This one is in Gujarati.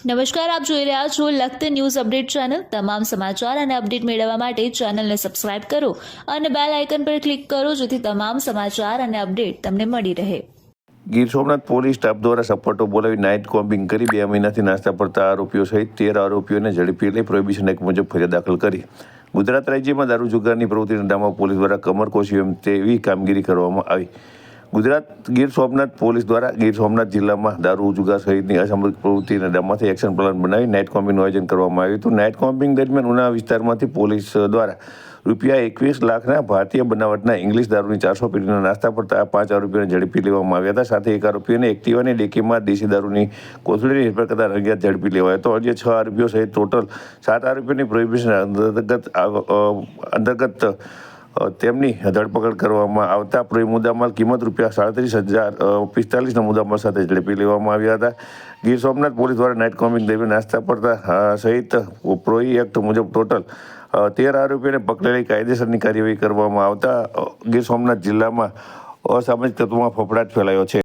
નમસ્કાર, આપ જોઈ રહ્યા છો લખત ન્યૂઝ અપડેટ ચેનલ। તમામ સમાચાર અને અપડેટ મેળવવા માટે ચેનલને સબસ્ક્રાઇબ કરો અને બેલ આઇકન પર ક્લિક કરો જેથી તમામ સમાચાર અને અપડેટ તમને મળી રહે। ગીર સોમનાથ પોલીસ સ્ટાફ દ્વારા સપાટો બોલાવી નાઇટ કોમ્બિંગ કરી 2 મહિનાથી નાસ્તા પડતા આરોપીઓ સહિત 13 આરોપીઓને ઝડપી લઈ પ્રોહિબિશન એક્ટ મુજબ ફરિયાદ દાખલ કરી। ગુજરાત રાજ્યમાં દારૂ જુગારની પ્રવૃત્તિને ડામવા પોલીસ દ્વારા કમર કસી એમ તેવી કામગીરી કરવામાં આવી। ગુજરાત ગીર સોમનાથ પોલીસ દ્વારા ગીર સોમનાથ જિલ્લામાં દારૂ જુગાર સહિતની અસામરિક પ્રવૃત્તિને ડામવાથી એક્શન પ્લાન બનાવી નાઇટ કોમ્બિંગનું આયોજન કરવામાં આવ્યું હતું। નાઇટ કોમ્બિંગ દરમિયાન ઉના વિસ્તારમાંથી પોલીસ દ્વારા ₹21 લાખના ભારતીય બનાવટના ઇંગ્લિશ દારૂની 400 પેટીના નાસ્તા પડતા 5 આરોપીઓને ઝડપી લેવામાં આવ્યા હતા। સાથે એક આરોપીને એક્ટિવાની ડેકીમાં દેશી દારૂની કોથળીની હેરફેર કરતા રંગિયાત ઝડપી લેવાયો હતો। અન્ય 6 આરોપીઓ સહિત ટોટલ 7 આરોપીઓની પ્રોહિબિશન અંતર્ગત તેમની ધરપકડ કરવામાં આવતા મુદ્દામાલ કિંમત ₹37,045 મુદ્દામાલ સાથે ઝડપી લેવામાં આવ્યા હતા। ગીર સોમનાથ પોલીસ દ્વારા નાઇટ કોમ્બિંગ દરમિયાન નાસ્તા પડતા સહિત પ્રોહી એક્ટ મુજબ ટોટલ 13 આરોપીઓને પકડેલી કાયદેસરની કાર્યવાહી કરવામાં આવતા ગીર સોમનાથ જિલ્લામાં અસામાજિક તત્વોમાં ફફડાટ ફેલાયો છે।